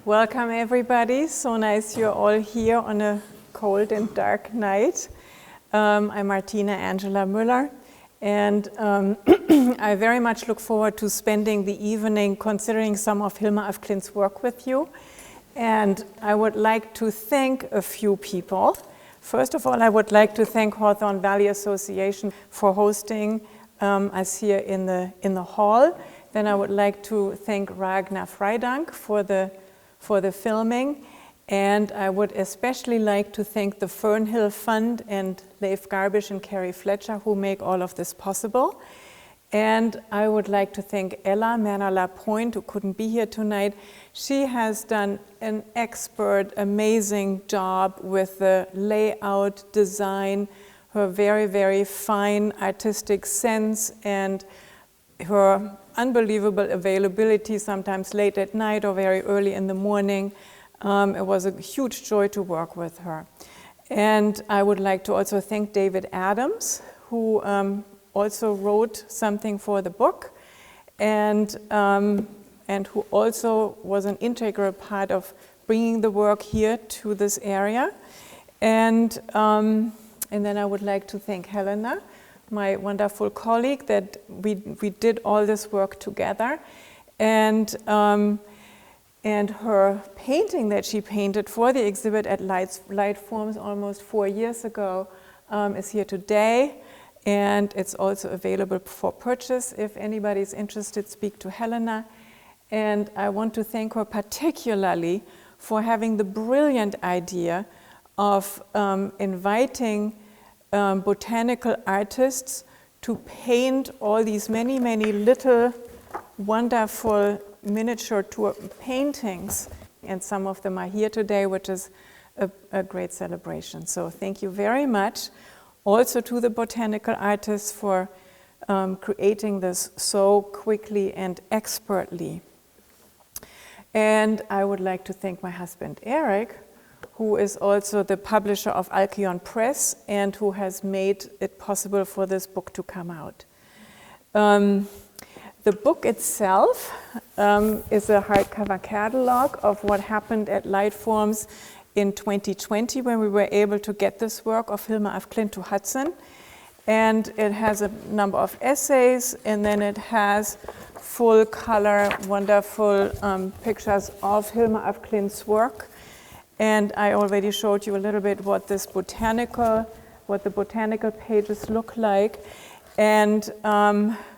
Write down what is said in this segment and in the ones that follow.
Welcome everybody, so nice you're all here on a cold and dark night. I'm Martina Angela Müller, and I very much look forward to spending the evening considering some of Hilma af Klint's work with you. And I would like to thank a few people. First of all, I would like to thank Hawthorne Valley Association for hosting us here in the hall. Then I would like to thank Ragnar Freidank for the filming, and I would especially like to thank the Fernhill Fund and Leif Garbisch and Carrie Fletcher who make all of this possible. And I would like to thank Ella Merna-Lapointe, who couldn't be here tonight. She has done an expert, amazing job with the layout, design, her very, very fine artistic sense, and her unbelievable availability, sometimes late at night or very early in the morning. It was a huge joy to work with her. And I would like to also thank David Adams, who also wrote something for the book, and who also was an integral part of bringing the work here to this area. And then I would like to thank Helena, my wonderful colleague, that we did all this work together. And her painting that she painted for the exhibit at Light Forms almost 4 years ago is here today. And it's also available for purchase. If anybody's interested, speak to Helena. And I want to thank her particularly for having the brilliant idea of inviting botanical artists to paint all these many, many little wonderful miniature paintings. And some of them are here today, which is a great celebration. So thank you very much. Also to the botanical artists for creating this so quickly and expertly. And I would like to thank my husband Eric, who is also the publisher of Alcyon Press and who has made it possible for this book to come out. The book itself is a hardcover catalog of what happened at Light Forms in 2020, when we were able to get this work of Hilma af Klint to Hudson. And it has a number of essays, and then it has full color, wonderful pictures of Hilma af Klint's work. And I already showed you a little bit what the botanical pages look like. And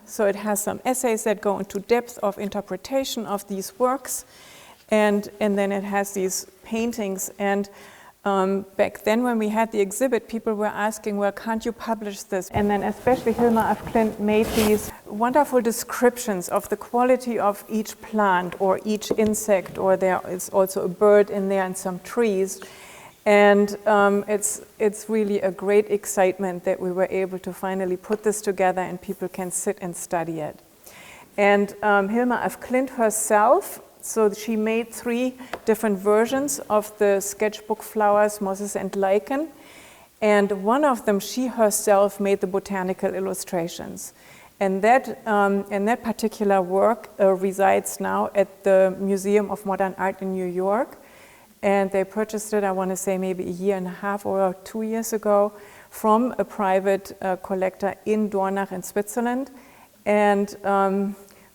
so it has some essays that go into depth of interpretation of these works. And then it has these paintings. And back then when we had the exhibit, people were asking, well, can't you publish this? And then especially Hilma af Klint made these wonderful descriptions of the quality of each plant or each insect, or there is also a bird in there and some trees. And it's really a great excitement that we were able to finally put this together and people can sit and study it. And Hilma af Klint herself, so she made 3 different versions of the sketchbook Flowers, Mosses and Lichen. And one of them, she herself made the botanical illustrations. And that particular work resides now at the Museum of Modern Art in New York. And they purchased it, I want to say maybe 1.5 years or 2 years ago, from a private collector in Dornach in Switzerland. And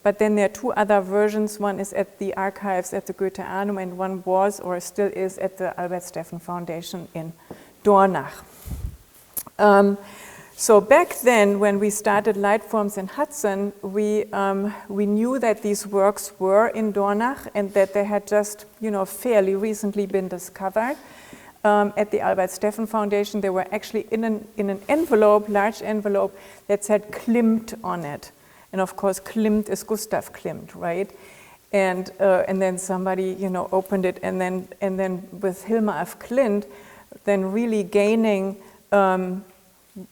but then there are 2 other versions. One is at the archives at the Goethe-Anum, and one was or still is at the Albert Steffen Foundation in Dornach. So back then, when we started Light Forms in Hudson, we knew that these works were in Dornach and that they had just, fairly recently been discovered. At the Albert Steffen Foundation, they were actually in an envelope, large envelope, that said Klint on it. And of course, Klint is Gustav Klimt, right? And then somebody, opened it, and then with Hilma af Klint, then really gaining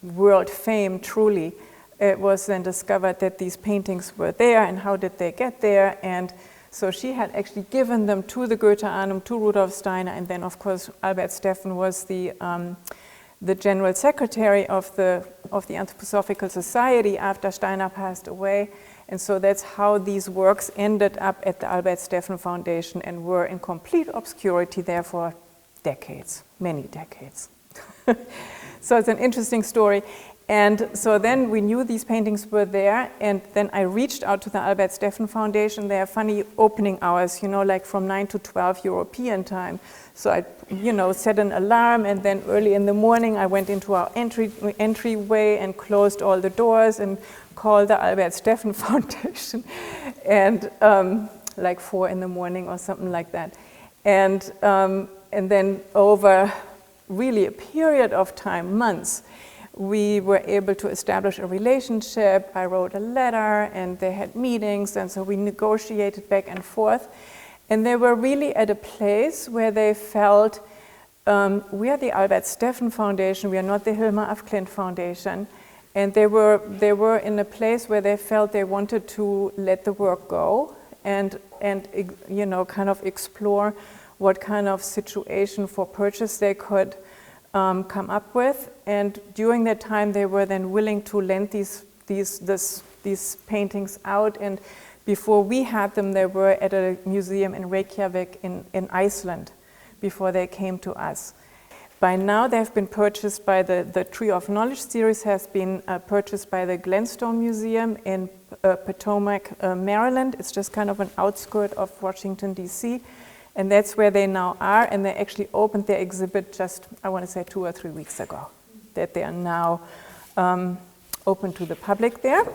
world fame. Truly, it was then discovered that these paintings were there, and how did they get there? And so she had actually given them to the Goethe-Anum, to Rudolf Steiner, and then of course Albert Steffen was the general secretary of the Anthroposophical Society after Steiner passed away, And so that's how these works ended up at the Albert Steffen Foundation and were in complete obscurity there for decades, many decades. So it's an interesting story. And so then we knew these paintings were there, and then I reached out to the Albert Steffen Foundation. They have funny opening hours, like from 9 to 12 European time. So I, set an alarm, and then early in the morning I went into our entryway and closed all the doors and called the Albert Steffen Foundation, and like 4 in the morning or something like that. And then over really a period of time, months, we were able to establish a relationship. I wrote a letter, and they had meetings, and so we negotiated back and forth. And they were really at a place where they felt, we are the Albert Steffen Foundation, we are not the Hilma af Klint Foundation. And they were in a place where they felt they wanted to let the work go and kind of explore what kind of situation for purchase they could come up with. And during that time, they were then willing to lend these paintings out. And before we had them, they were at a museum in Reykjavik in Iceland before they came to us. By now, they have been purchased by the Tree of Knowledge series has been purchased by the Glenstone Museum in Potomac, Maryland. It's just kind of an outskirt of Washington, D.C., and that's where they now are, and they actually opened their exhibit just, I want to say 2 or 3 weeks ago, that they are now open to the public there.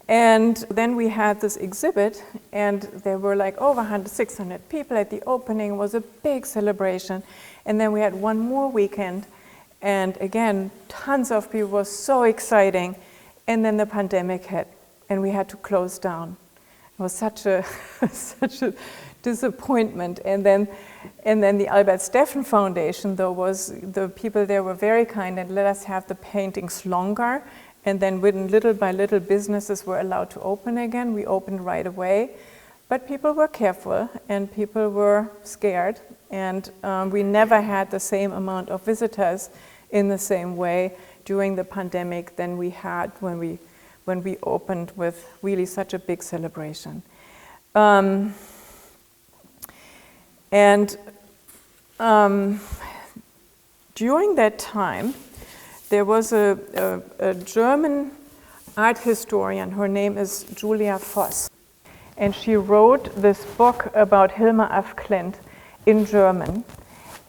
And then we had this exhibit, and there were like over 600 people at the opening. It was a big celebration. And then we had one more weekend, and again, tons of people. It was so exciting. And then the pandemic hit, and we had to close down. It was such a disappointment. And then the Albert Steffen Foundation, though, the people there were very kind and let us have the paintings longer. And then when little by little businesses were allowed to open again, we opened right away. But people were careful and people were scared. And we never had the same amount of visitors in the same way during the pandemic than we had when we opened with really such a big celebration. During that time, there was a German art historian. Her name is Julia Voss. And she wrote this book about Hilma af Klint in German.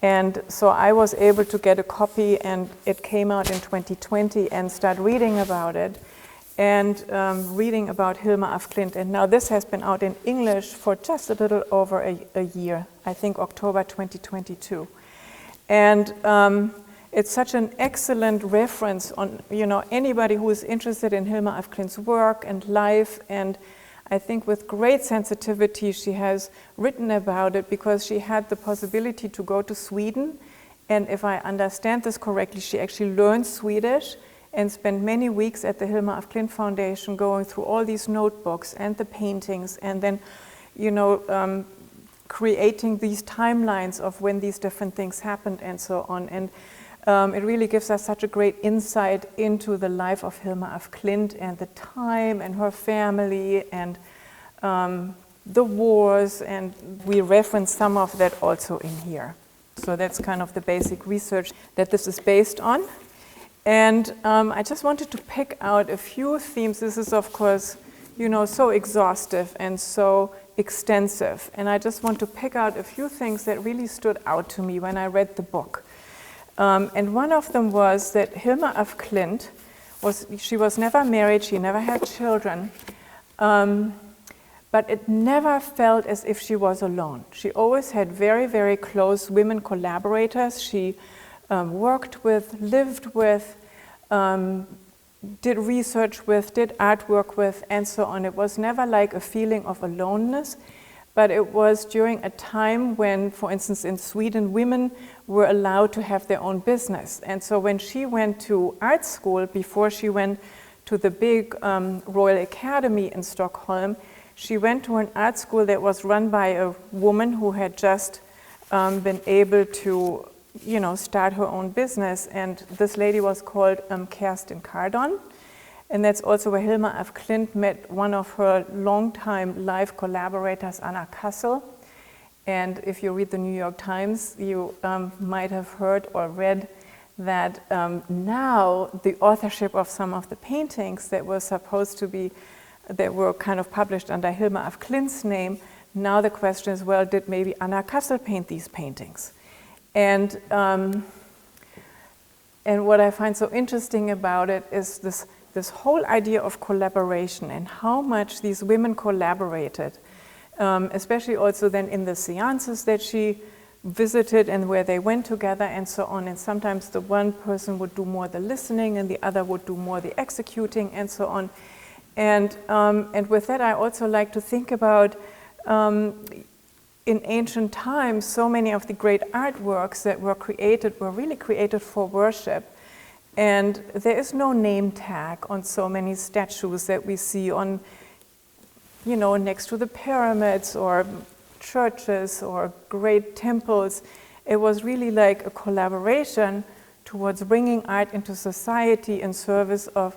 And so I was able to get a copy, and it came out in 2020, and start reading about it, and reading about Hilma af Klint. And now this has been out in English for just a little over a year, I think October 2022. And it's such an excellent reference on anybody who is interested in Hilma af Klint's work and life, and I think with great sensitivity she has written about it, because she had the possibility to go to Sweden, and if I understand this correctly, she actually learned Swedish and spent many weeks at the Hilma af Klint Foundation going through all these notebooks and the paintings, and then creating these timelines of when these different things happened and so on. And it really gives us such a great insight into the life of Hilma af Klint and the time and her family and the wars, and we reference some of that also in here. So that's kind of the basic research that this is based on. And I just wanted to pick out a few themes. This is, of course, so exhaustive and so extensive. And I just want to pick out a few things that really stood out to me when I read the book. And one of them was that Hilma af Klint she was never married, she never had children, but it never felt as if she was alone. She always had very, very close women collaborators she worked with, lived with, did research with, did artwork with, and so on. It was never like a feeling of aloneness, but it was during a time when, for instance, in Sweden, women were allowed to have their own business. And so when she went to art school, before she went to the big Royal Academy in Stockholm, she went to an art school that was run by a woman who had just been able to start her own business. And this lady was called Kerstin Kardon. And that's also where Hilma af Klint met one of her longtime life collaborators, Anna Kassel. And if you read the New York Times, you might have heard or read that now the authorship of some of the paintings that were supposed to be, that were kind of published under Hilma af Klint's name, now the question is, well, did maybe Anna Kassel paint these paintings? And what I find so interesting about it is this whole idea of collaboration and how much these women collaborated, especially also then in the seances that she visited and where they went together and so on. And sometimes the one person would do more the listening and the other would do more the executing and so on. And with that, I also like to think about in ancient times, so many of the great artworks that were created were really created for worship. And there is no name tag on so many statues that we see on, you know, next to the pyramids or churches or great temples. It was really like a collaboration towards bringing art into society in service of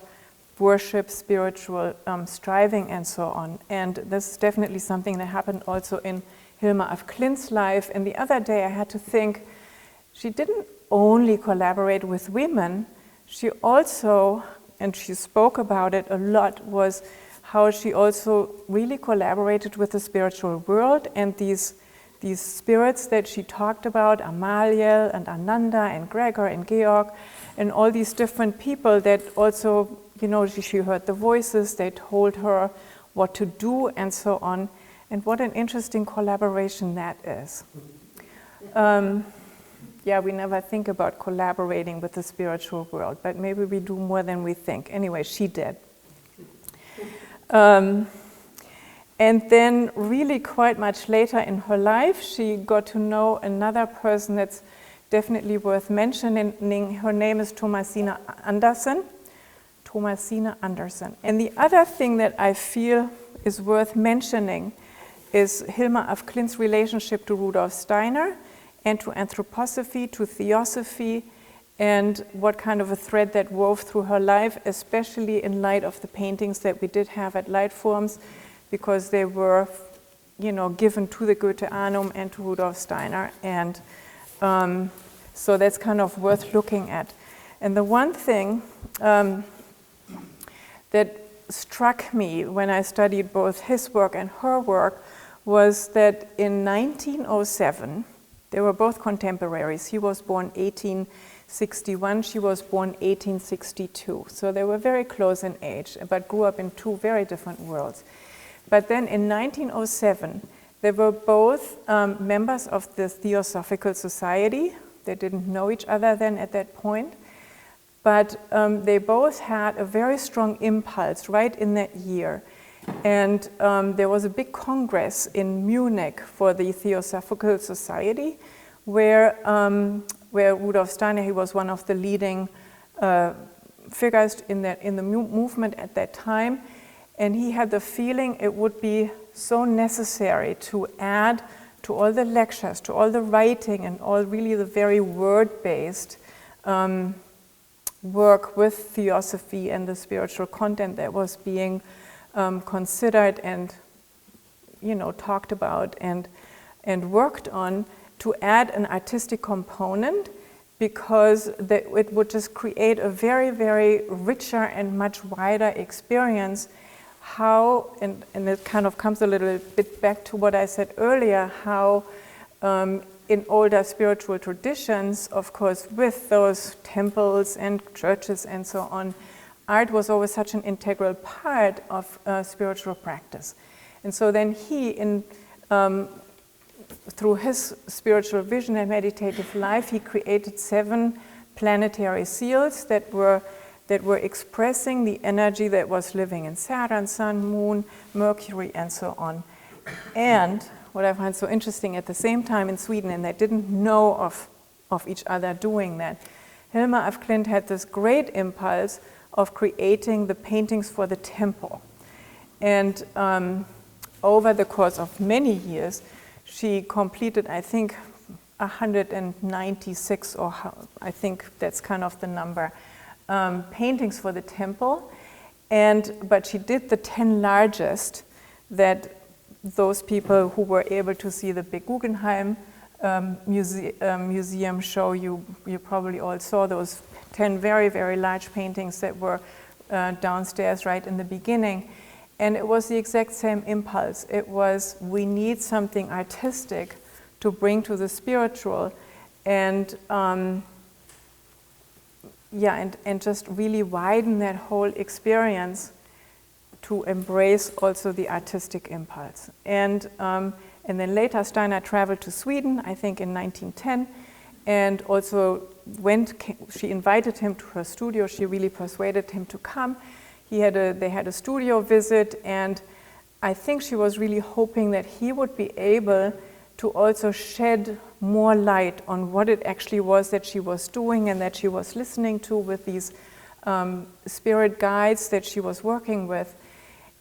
worship, spiritual striving, and so on. And this is definitely something that happened also in Hilma af Klint's life. And the other day I had to think, she didn't only collaborate with women, she also, and she spoke about it a lot, was how she also really collaborated with the spiritual world and these spirits that she talked about, Amaliel and Ananda and Gregor and Georg, and all these different people that also, you know, she heard the voices, they told her what to do and so on. And what an interesting collaboration that is. Yeah, we never think about collaborating with the spiritual world, but maybe we do more than we think. Anyway, she did. And then really quite much later in her life, she got to know another person that's definitely worth mentioning. Her name is Thomasina Andersen. Thomasina Andersen. And the other thing that I feel is worth mentioning is Hilma af Klint's relationship to Rudolf Steiner and to anthroposophy, to theosophy, and what kind of a thread that wove through her life, especially in light of the paintings that we did have at Lightforms, because they were, you know, given to the Goethe-Anum and to Rudolf Steiner. And so that's kind of worth looking at. And the one thing that struck me when I studied both his work and her work was that in 1907, they were both contemporaries. He was born 1861, she was born 1862. So they were very close in age, but grew up in two very different worlds. But then in 1907, they were both members of the Theosophical Society. They didn't know each other then at that point. But they both had a very strong impulse right in that year. And there was a big congress in Munich for the Theosophical Society, where Rudolf Steiner, he was one of the leading figures in the movement at that time. And he had the feeling it would be so necessary to add to all the lectures, to all the writing, and all really the very word-based work with theosophy and the spiritual content that was being considered and, you know, talked about and worked on, to add an artistic component, because it would just create a very, very richer and much wider experience. How, and it kind of comes a little bit back to what I said earlier, how in older spiritual traditions, of course, with those temples and churches and so on, art was always such an integral part of spiritual practice. And so then he, through his spiritual vision and meditative life, he created 7 planetary seals that were expressing the energy that was living in Saturn, Sun, Moon, Mercury, and so on. And what I find so interesting, at the same time in Sweden, and they didn't know of each other doing that, Hilma af Klint had this great impulse of creating the paintings for the temple. And over the course of many years, she completed, I think, 196, or I think that's kind of the number, paintings for the temple. But she did the 10 largest that those people who were able to see the big Guggenheim museum show, you probably all saw those 10 very, very large paintings that were downstairs right in the beginning. And it was the exact same impulse. It was, we need something artistic to bring to the spiritual, and and just really widen that whole experience to embrace also the artistic impulse. And then later Steiner traveled to Sweden, I think in 1910, and also she invited him to her studio. She really persuaded him to come. They had a studio visit, and I think she was really hoping that he would be able to also shed more light on what it actually was that she was doing and that she was listening to with these spirit guides that she was working with.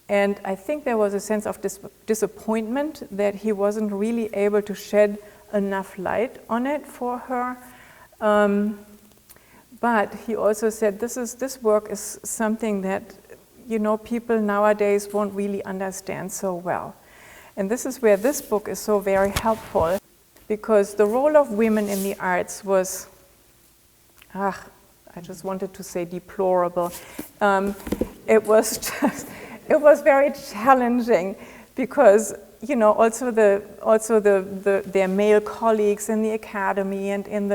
And I think there was a sense of disappointment that he wasn't really able to shed enough light on it for her. But he also said, this work is something that, people nowadays won't really understand so well. And this is where this book is so very helpful, because the role of women in the arts was, I just wanted to say deplorable. It was very challenging, because also their male colleagues in the academy and in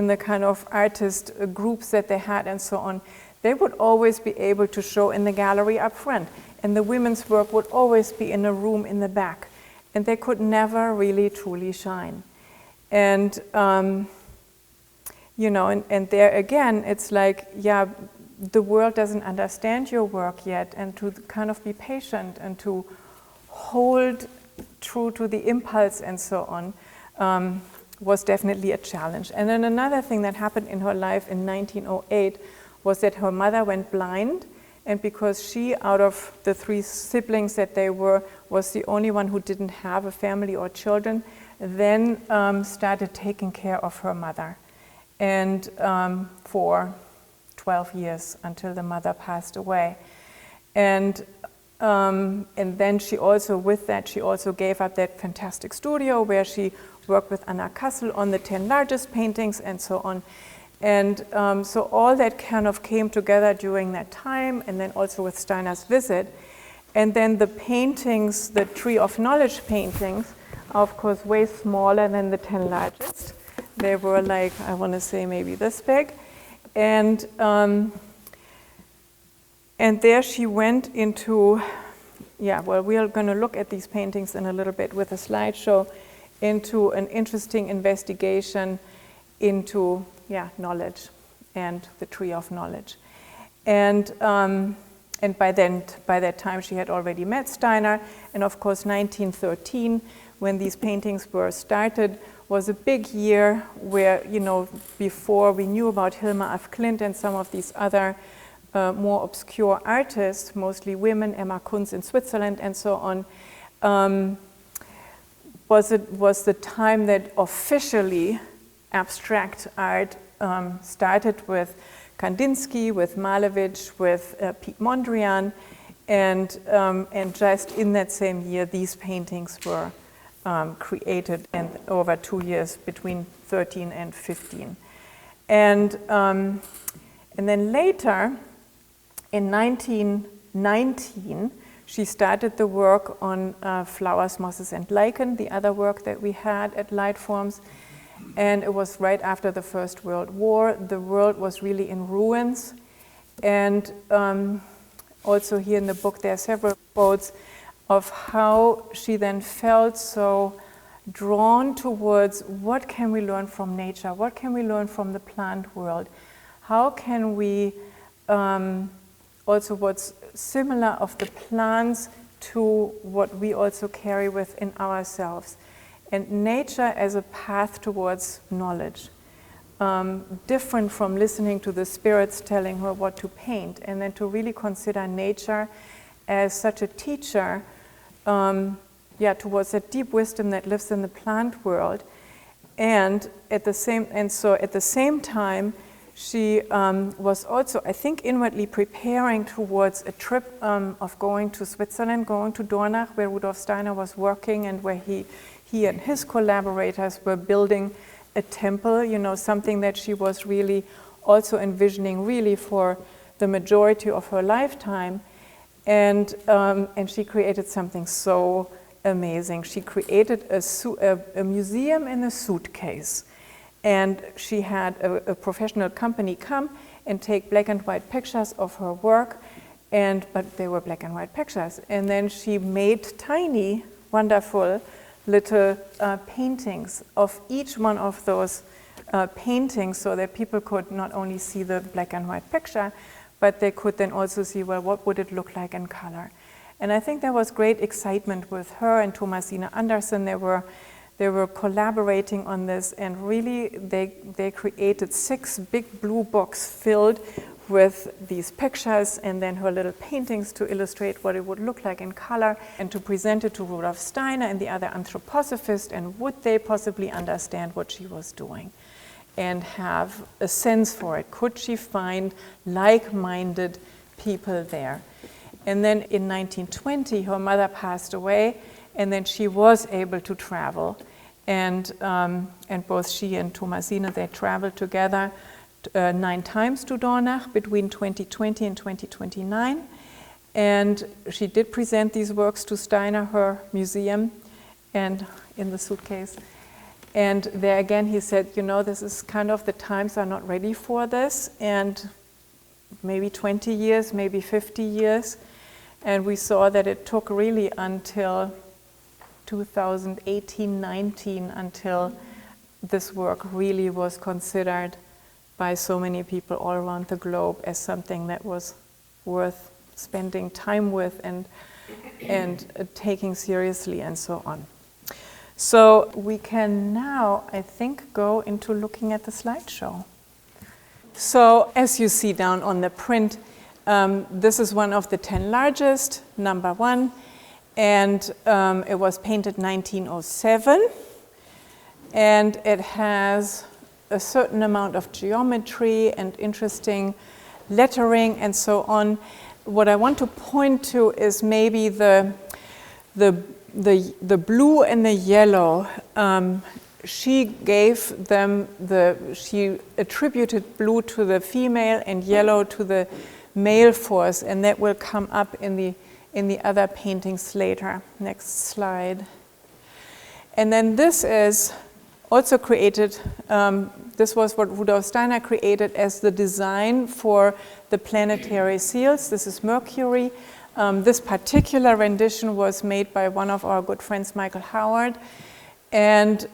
the kind of artist groups that they had and so on, they would always be able to show in the gallery up front, and the women's work would always be in a room in the back, and they could never really truly shine. And and there again, it's like, the world doesn't understand your work yet, and to kind of be patient and to hold true to the impulse and so on was definitely a challenge. And then another thing that happened in her life in 1908 was that her mother went blind, and because she, out of the 3 siblings that they were, was the only one who didn't have a family or children, then started taking care of her mother, and for 12 years until the mother passed away. And then she also gave up that fantastic studio where she worked with Anna Kassel on the 10 largest paintings and so on. And so all that kind of came together during that time, and then also with Steiner's visit. And then the paintings, the Tree of Knowledge paintings, are of course way smaller than the 10 largest. They were like, I want to say maybe this big. And there she went into, we are going to look at these paintings in a little bit with a slideshow, into an interesting investigation into knowledge and the Tree of Knowledge. And by that time she had already met Steiner, and of course 1913, when these paintings were started, was a big year where, before we knew about Hilma af Klint and some of these other more obscure artists, mostly women, Emma Kunz in Switzerland and so on, was the time that officially abstract art started with Kandinsky, with Malevich, with Piet Mondrian, and just in that same year, these paintings were created, and over 2 years, between 13 and 15. And then later, in 1919, she started the work on flowers, mosses, and lichen, the other work that we had at Lightforms. And it was right after the First World War. The world was really in ruins. And also here in the book, there are several quotes of how she then felt so drawn towards what can we learn from nature, what can we learn from the plant world, how can we also what's similar of the plants to what we also carry within ourselves. And nature as a path towards knowledge, different from listening to the spirits telling her what to paint, and then to really consider nature as such a teacher towards that deep wisdom that lives in the plant world. And at the same time, she was also, I think, inwardly preparing towards a trip of going to Switzerland, going to Dornach, where Rudolf Steiner was working and where he and his collaborators were building a temple, you know, something that she was really also envisioning really for the majority of her lifetime. And she created something so amazing. She created a museum in a suitcase. And she had a professional company come and take black and white pictures of her work, but they were black and white pictures. And then she made tiny, wonderful little paintings of each one of those paintings, so that people could not only see the black and white picture, but they could then also see, well, what would it look like in color? And I think there was great excitement with her and Thomasina Anderson. They were collaborating on this, and really they created 6 big blue books filled with these pictures and then her little paintings to illustrate what it would look like in color and to present it to Rudolf Steiner and the other anthroposophists, and would they possibly understand what she was doing and have a sense for it? Could she find like-minded people there? And then in 1920, her mother passed away, and then she was able to travel. And both she and Thomasina, they traveled together 9 times to Dornach between 2020 and 2029. And she did present these works to Steiner, her museum, and in the suitcase. And there again, he said, you know, this is kind of, the times are not ready for this, and maybe 20 years, maybe 50 years. And we saw that it took really until 2018-19 until this work really was considered by so many people all around the globe as something that was worth spending time with and taking seriously and so on. So we can now, I think, go into looking at the slideshow. So as you see down on the print, this is one of the 10 largest, number 1, and it was painted 1907, and it has a certain amount of geometry and interesting lettering and so on. What I want to point to is maybe the blue and the yellow. She gave them she attributed blue to the female and yellow to the male force, and that will come up in the other paintings later. Next slide. And then this is also created, this was what Rudolf Steiner created as the design for the planetary seals. This is Mercury. This particular rendition was made by one of our good friends, Michael Howard, and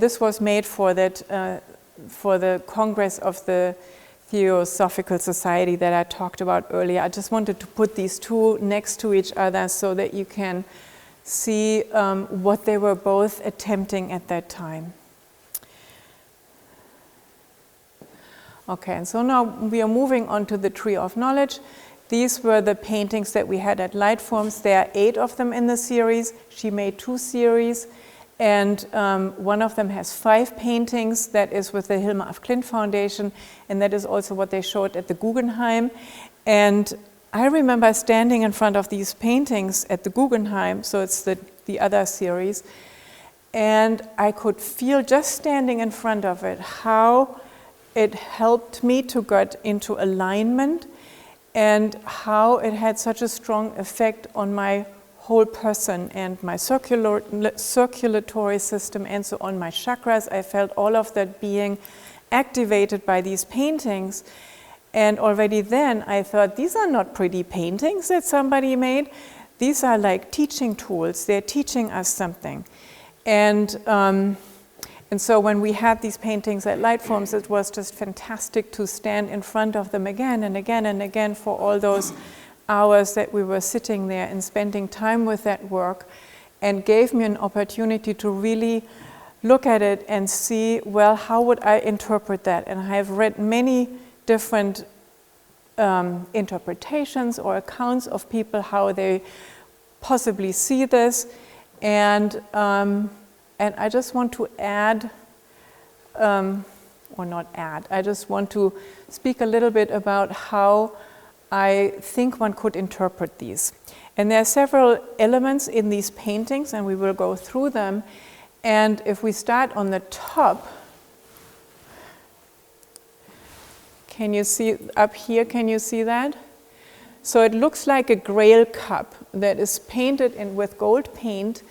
this was made for the Congress of the Theosophical Society that I talked about earlier. I just wanted to put these two next to each other so that you can see what they were both attempting at that time. Okay, and so now we are moving on to the Tree of Knowledge. These were the paintings that we had at Lightforms. There are 8 of them in the series. She made 2 series, and one of them has 5 paintings. That is with the Hilma of Klint Foundation, and that is also what they showed at the Guggenheim. And I remember standing in front of these paintings at the Guggenheim, so it's the other series, and I could feel just standing in front of it how it helped me to get into alignment and how it had such a strong effect on my whole person and my circulatory system and so on, my chakras. I felt all of that being activated by these paintings. And already then I thought, these are not pretty paintings that somebody made. These are like teaching tools. They're teaching us something. And so when we had these paintings at Lightforms, it was just fantastic to stand in front of them again and again and again for all those hours that we were sitting there and spending time with that work, and gave me an opportunity to really look at it and see, well, how would I interpret that? And I have read many different interpretations or accounts of people, how they possibly see this. And I just want to add or not add. I just want to speak a little bit about how I think one could interpret these. And there are several elements in these paintings, and we will go through them. And if we start on the top, can you see up here, can you see that? So it looks like a grail cup that is painted in with gold paint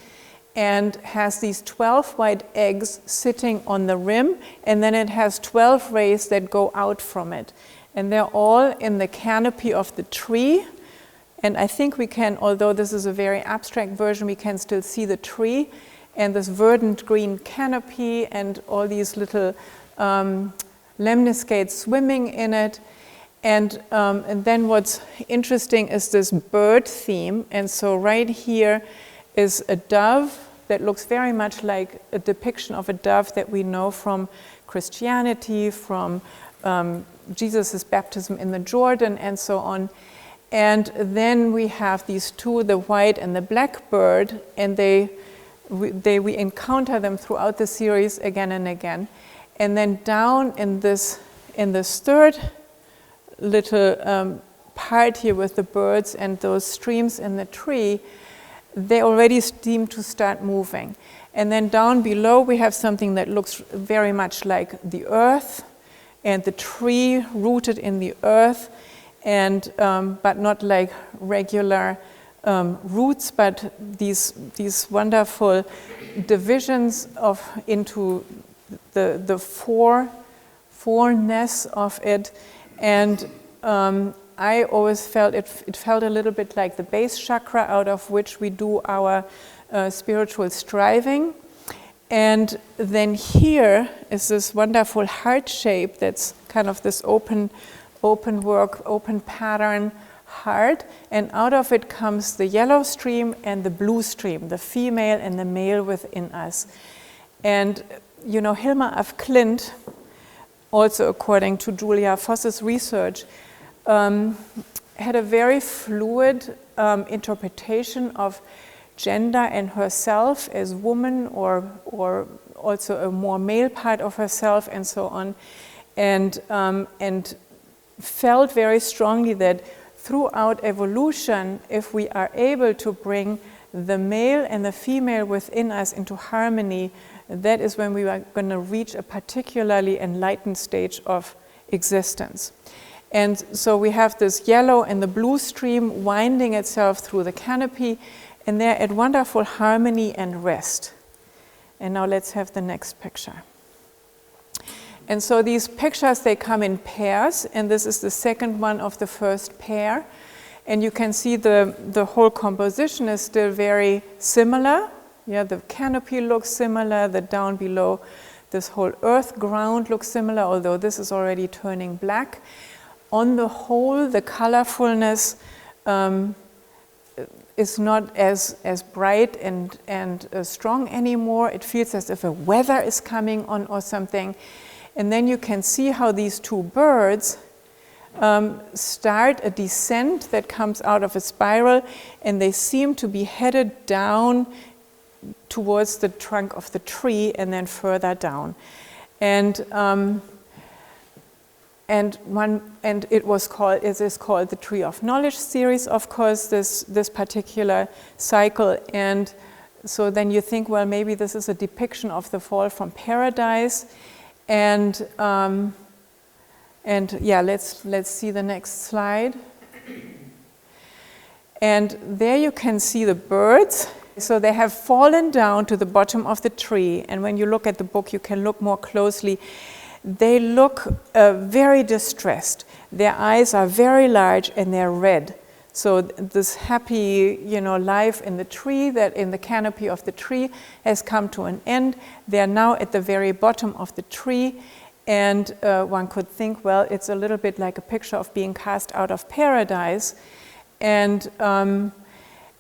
and has these 12 white eggs sitting on the rim, and then it has 12 rays that go out from it. And they're all in the canopy of the tree. And I think we can, although this is a very abstract version, we can still see the tree and this verdant green canopy and all these little lemniscates swimming in it. And then what's interesting is this bird theme. And so right here is a dove that looks very much like a depiction of a dove that we know from Christianity, from Jesus' baptism in the Jordan, and so on. And then we have these two, the white and the black bird, and we encounter them throughout the series again and again. And then down in this third little part here with the birds and those streams in the tree, they already seem to start moving. And then down below we have something that looks very much like the earth and the tree rooted in the earth, and but not like regular roots, but these wonderful divisions into the fourness of it. And I always felt it felt a little bit like the base chakra out of which we do our spiritual striving. And then here is this wonderful heart shape that's kind of this open pattern heart, and out of it comes the yellow stream and the blue stream, the female and the male within us. And you know, Hilma of Klint, also according to Julia Voss's research, had a very fluid interpretation of gender and herself as woman, or also a more male part of herself, and so on, and felt very strongly that throughout evolution, if we are able to bring the male and the female within us into harmony, that is when we are going to reach a particularly enlightened stage of existence. And so we have this yellow and the blue stream winding itself through the canopy, and they're at wonderful harmony and rest. And now let's have the next picture. And so these pictures, they come in pairs, and this is the second one of the first pair. And you can see the whole composition is still very similar. Yeah, the canopy looks similar, the down below, this whole earth ground looks similar, although this is already turning black. On the whole, the colorfulness is not as bright and strong anymore. It feels as if a weather is coming on or something. And then you can see how these two birds start a descent that comes out of a spiral, and they seem to be headed down towards the trunk of the tree and then further down. And it is called the Tree of Knowledge series, of course, this particular cycle. And so then you think, well, maybe this is a depiction of the fall from paradise. And yeah, let's see the next slide. And there you can see the birds. So they have fallen down to the bottom of the tree. And when you look at the book, you can look more closely. They look very distressed. Their eyes are very large and they're red. So this happy, life in the tree, that in the canopy of the tree, has come to an end. They are now at the very bottom of the tree, and one could think, well, it's a little bit like a picture of being cast out of paradise. And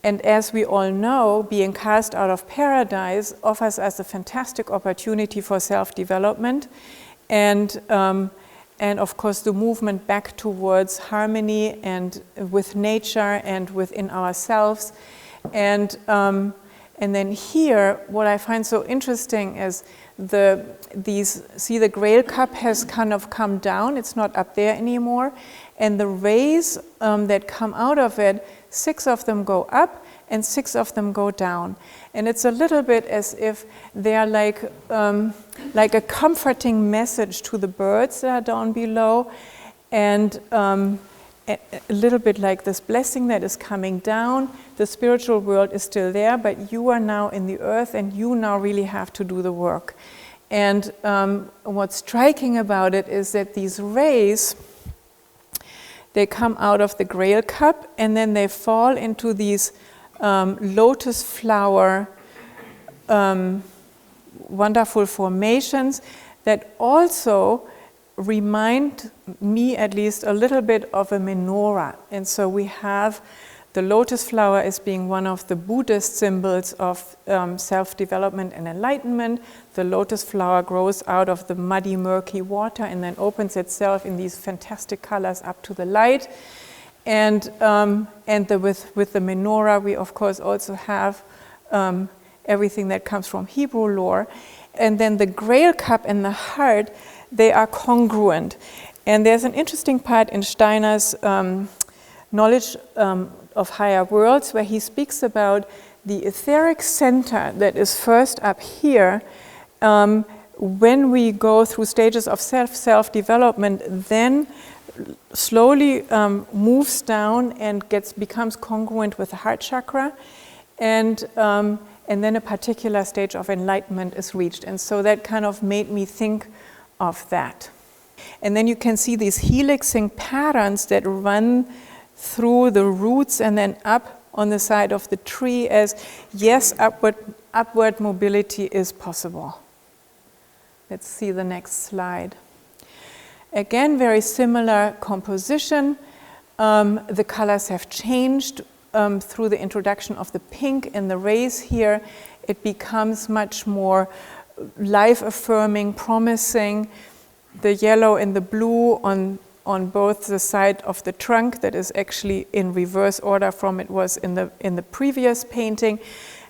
as we all know, being cast out of paradise offers us a fantastic opportunity for self-development, and of course the movement back towards harmony and with nature and within ourselves. And And then here, what I find so interesting is the Grail cup has kind of come down. It's not up there anymore. And the rays that come out of it, 6 of them go up and 6 of them go down. And it's a little bit as if they're like a comforting message to the birds that are down below, and a little bit like this blessing that is coming down. The spiritual world is still there, but you are now in the earth and you now really have to do the work. And what's striking about it is that these rays, they come out of the Grail cup and then they fall into these lotus flower wonderful formations that also remind me at least a little bit of a menorah. And so we have the lotus flower as being one of the Buddhist symbols of self-development and enlightenment. The lotus flower grows out of the muddy, murky water and then opens itself in these fantastic colors up to the light. And with the menorah, we of course also have everything that comes from Hebrew lore. And then the Grail cup and the heart, they are congruent. And there's an interesting part in Steiner's knowledge of higher worlds where he speaks about the etheric center that is first up here. When we go through stages of self-development, then slowly moves down and becomes congruent with the heart chakra, and then a particular stage of enlightenment is reached. And so that kind of made me think of that. And then you can see these helixing patterns that run through the roots and then up on the side of the tree as, yes, upward mobility is possible. Let's see the next slide. Again, very similar composition. The colors have changed through the introduction of the pink and the rays here. It becomes much more life-affirming, promising. The yellow and the blue on both the side of the trunk, that is actually in reverse order from it was in the previous painting.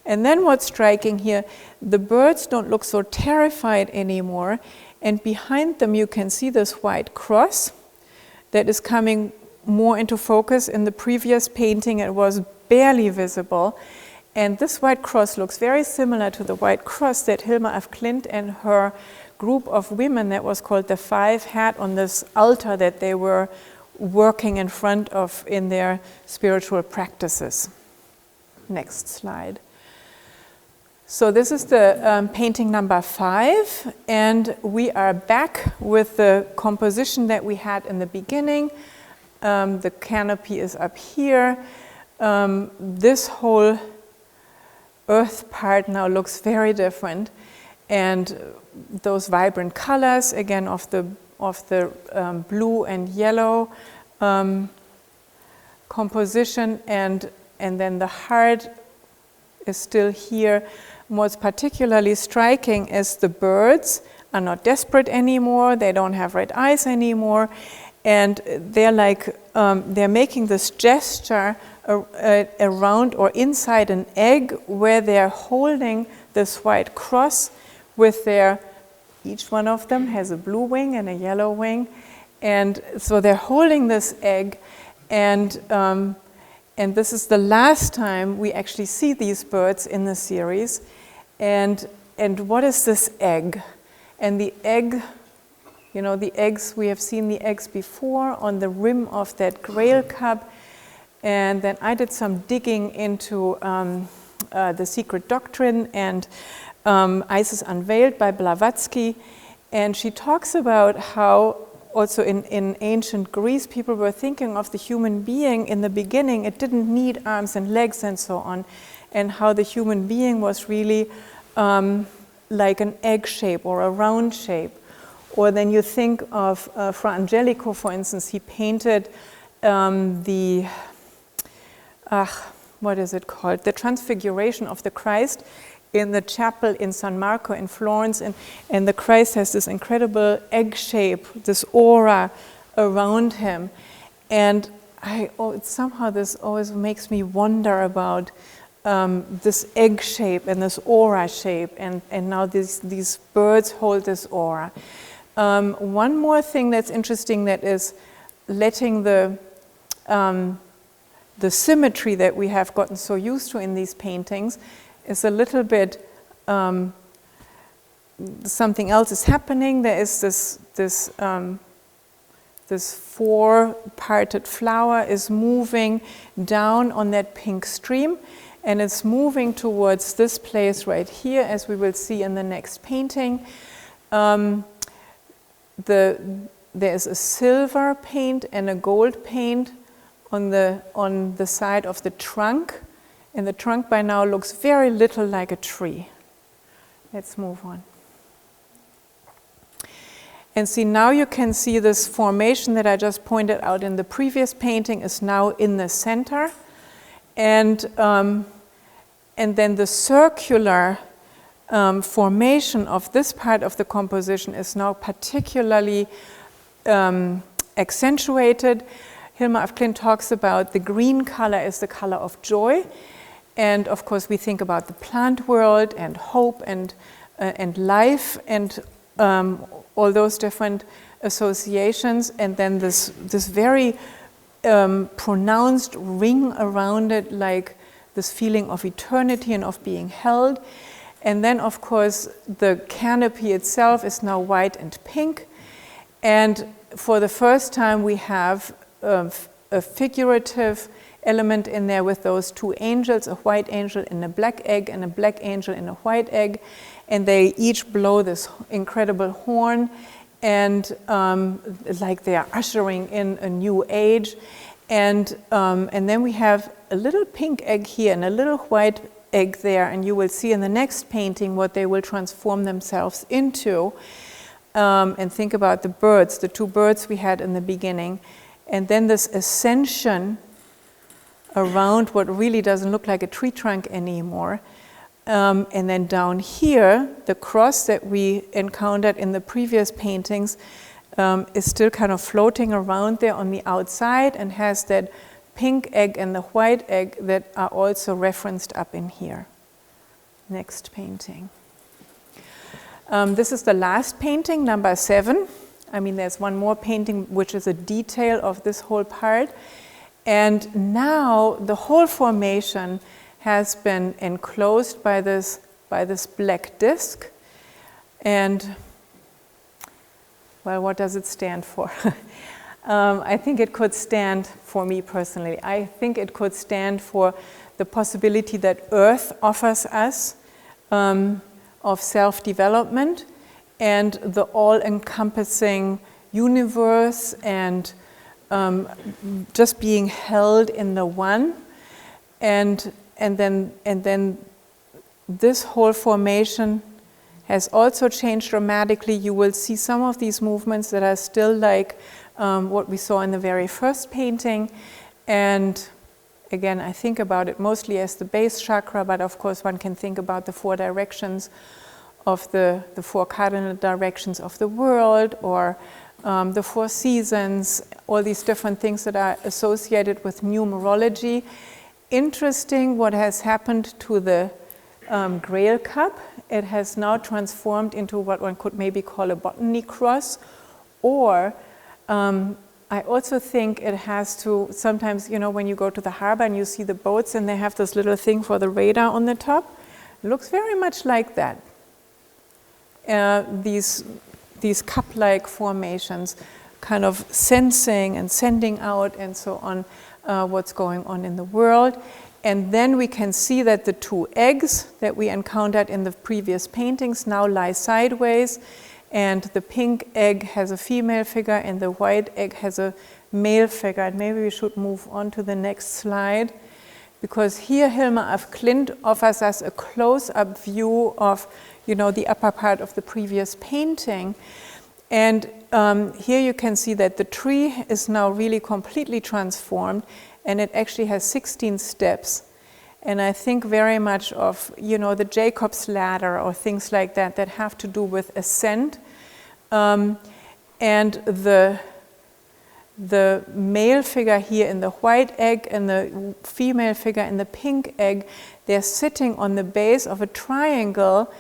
And then what's striking here, the birds don't look so terrified anymore, and behind them you can see this white cross that is coming more into focus. In the previous painting it was barely visible, and this white cross looks very similar to the white cross that Hilma of Klint and her group of women that was called the Five had on this altar that they were working in front of in their spiritual practices. Next slide. So this is the painting number 5, and we are back with the composition that we had in the beginning. The canopy is up here. This whole earth part now looks very different, and those vibrant colors again of the blue and yellow composition, and then the heart is still here. What's particularly striking is the birds are not desperate anymore. They don't have red eyes anymore, and they're making this gesture around or inside an egg where they're holding this white cross with each one of them has a blue wing and a yellow wing, and so they're holding this egg, and this is the last time we actually see these birds in the series. And what is this egg? And the egg, the eggs, we have seen the eggs before on the rim of that Grail cup. And then I did some digging into the Secret Doctrine and Isis Unveiled by Blavatsky. And she talks about how also in ancient Greece, people were thinking of the human being in the beginning. It didn't need arms and legs and so on, and how the human being was really like an egg shape or a round shape. Or then you think of Fra Angelico, for instance. He painted what is it called? The Transfiguration of the Christ in the chapel in San Marco in Florence, and the Christ has this incredible egg shape, this aura around him. And somehow this always makes me wonder about this egg shape and this aura shape, and now these birds hold this aura. One more thing that's interesting that is letting the symmetry that we have gotten so used to in these paintings is a little bit something else is happening. There is this four-parted flower is moving down on that pink stream, and it's moving towards this place right here, as we will see in the next painting. There is a silver paint and a gold paint on the side of the trunk, and the trunk by now looks very little like a tree. Let's move on. And see, now you can see this formation that I just pointed out in the previous painting is now in the center, and then the circular formation of this part of the composition is now particularly accentuated. Hilma of Klint talks about the green color is the color of joy, and of course we think about the plant world and hope and life and all those different associations, and then this very pronounced ring around it, like this feeling of eternity and of being held. And then of course the canopy itself is now white and pink, and for the first time we have a figurative element in there with those two angels, a white angel in a black egg and a black angel in a white egg, and they each blow this incredible horn, and like they are ushering in a new age. And then we have a little pink egg here and a little white egg there, and you will see in the next painting what they will transform themselves into. And think about the birds, the two birds we had in the beginning, and then this ascension around what really doesn't look like a tree trunk anymore. And then down here, the cross that we encountered in the previous paintings is still kind of floating around there on the outside and has that pink egg and the white egg that are also referenced up in here. Next painting. This is the last painting, number 7. I mean, there's one more painting which is a detail of this whole part. And now the whole formation has been enclosed by this black disc. And, well, what does it stand for? I think it could stand, for me personally, I think it could stand for the possibility that Earth offers us of self-development and the all-encompassing universe and just being held in the one, and then this whole formation has also changed dramatically. You will see some of these movements that are still like what we saw in the very first painting, and again, I think about it mostly as the base chakra, but of course one can think about the 4 directions of the 4 cardinal directions of the world, or the 4 seasons, all these different things that are associated with numerology. Interesting what has happened to the Grail cup. It has now transformed into what one could maybe call a botany cross, or I also think it has to, sometimes, you know, when you go to the harbor and you see the boats and they have this little thing for the radar on the top, it looks very much like that. These cup-like formations, kind of sensing and sending out and so on what's going on in the world. And then we can see that the 2 eggs that we encountered in the previous paintings now lie sideways, and the pink egg has a female figure and the white egg has a male figure. And maybe we should move on to the next slide, because here Hilma of Klint offers us a close-up view of, you know, the upper part of the previous painting. And here you can see that the tree is now really completely transformed, and it actually has 16 steps. And I think very much of, you know, the Jacob's ladder or things like that that have to do with ascent. And the male figure here in the white egg and the female figure in the pink egg they're sitting on the base of a triangle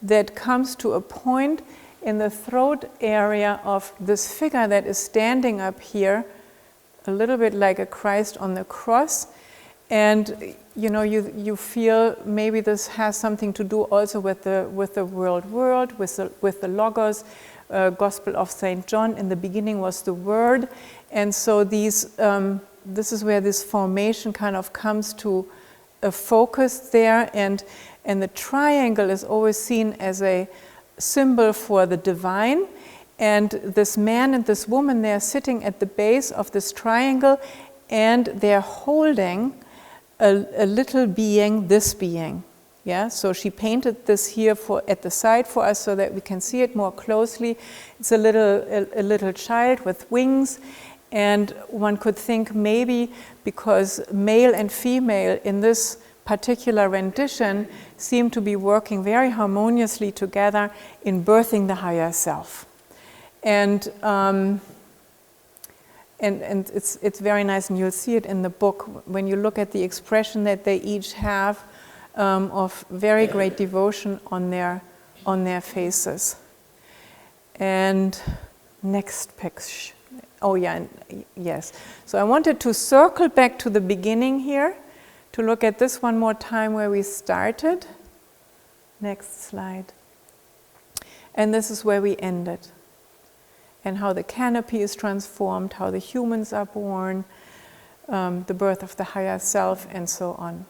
that comes to a point in the throat area of this figure that is standing up here, a little bit like a Christ on the cross. And you feel maybe this has something to do also with the with the Logos, Gospel of St. John. In the beginning was the Word, and so this is where this formation kind of comes to a focus there, and the triangle is always seen as a symbol for the divine. And this man and this woman, they are sitting at the base of this triangle, and they are holding a little being, this being. Yeah, so she painted this here at the side for us so that we can see it more closely. It's a little child with wings, and one could think maybe because male and female in this particular rendition seem to be working very harmoniously together in birthing the higher self. And it's very nice, and you'll see it in the book when you look at the expression that they each have of very great devotion on their faces. And next picture. Oh yeah, yes. So I wanted to circle back to the beginning here to look at this one more time where we started. Next slide. And this is where we ended. And how the canopy is transformed, how the humans are born, the birth of the higher self, and so on.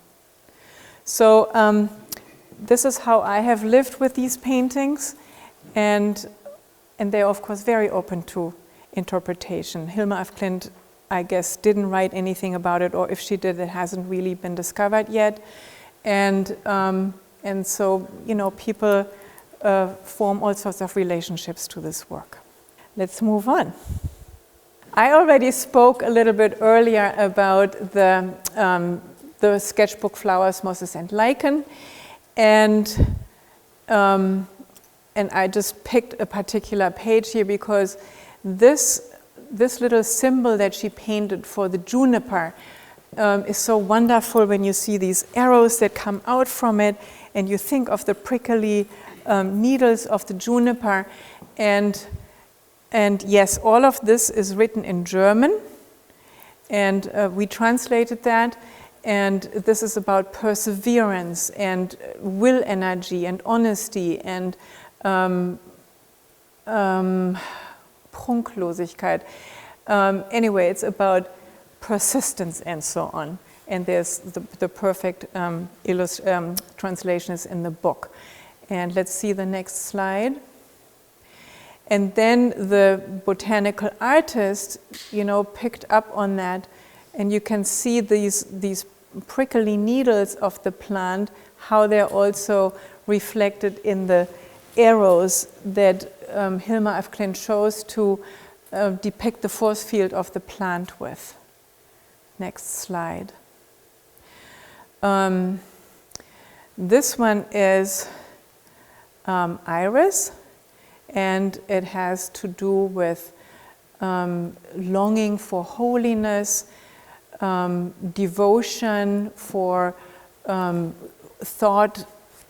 So this is how I have lived with these paintings, and they're of course very open to interpretation. Hilma af Klint, I guess, didn't write anything about it, or if she did, it hasn't really been discovered yet. And so people form all sorts of relationships to this work. Let's move on. I already spoke a little bit earlier about the sketchbook Flowers, Mosses and Lichen, and I just picked a particular page here because this little symbol that she painted for the juniper is so wonderful when you see these arrows that come out from it, and you think of the prickly needles of the juniper. And yes, all of this is written in German, and we translated that, and this is about perseverance and will energy and honesty and Prunklosigkeit. Anyway, it's about persistence and so on, and there's the perfect translation is in the book. And let's see the next slide. And then the botanical artist, picked up on that, and you can see these prickly needles of the plant, how they're also reflected in the arrows that Hilma af Klint chose to depict the force field of the plant with. Next slide. This one is iris. And it has to do with longing for holiness, devotion for thought,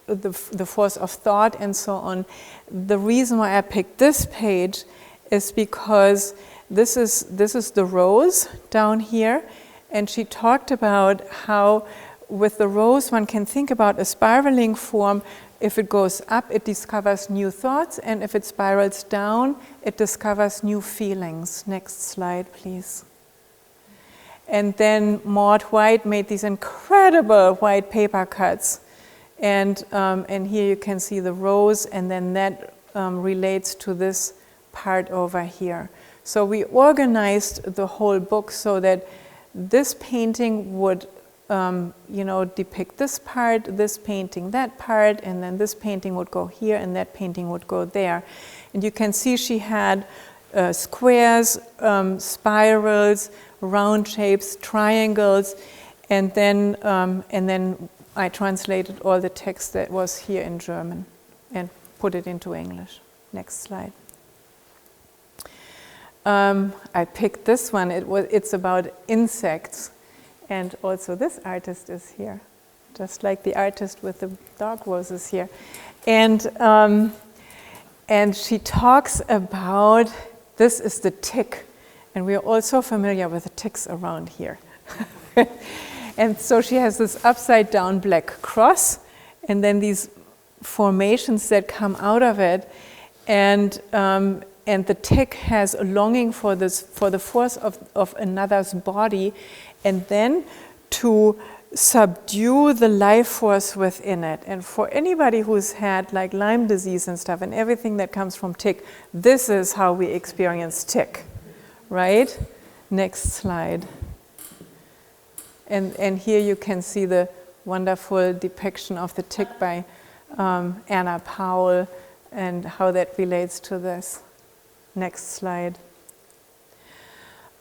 the force of thought, and so on. The reason why I picked this page is because this is the rose down here, and she talked about how with the rose one can think about a spiraling form. If it goes up, it discovers new thoughts, and if it spirals down, it discovers new feelings. Next slide, please. And then Maud White made these incredible white paper cuts, and here you can see the rose, and then that relates to this part over here. So we organized the whole book so that this painting would depict this part, this painting that part, and then this painting would go here and that painting would go there. And you can see she had squares, spirals, round shapes, triangles, and then I translated all the text that was here in German and put it into English. Next slide. I picked this one. It's about insects. And also this artist is here. just like the artist with the dog roses here. And she talks about, this is the tick, and we are also familiar with the ticks around here. And so she has this upside down black cross, and then these formations that come out of it, and the tick has a longing for the force of another's body, and then to subdue the life force within it. And for anybody who's had like Lyme disease and stuff, and everything that comes from tick, this is how we experience tick, right? Next slide. And here you can see the wonderful depiction of the tick by Anna Powell and how that relates to this. Next slide.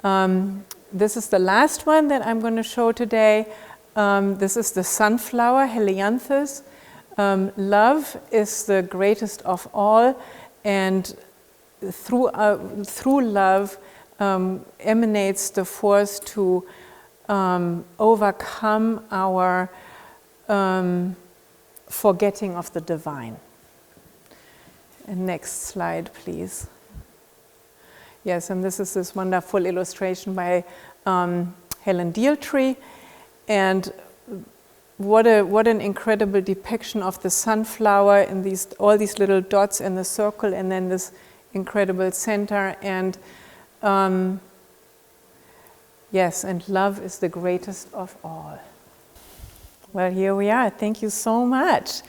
This is the last one that I'm going to show today. This is the sunflower, Helianthus. Love is the greatest of all, and through love emanates the force to overcome our forgetting of the divine. And next slide, please. Yes, and this is this wonderful illustration by Helen Dealtree. And what an incredible depiction of the sunflower in all these little dots in the circle, and then this incredible center. And yes, and love is the greatest of all. Well, here we are. Thank you so much.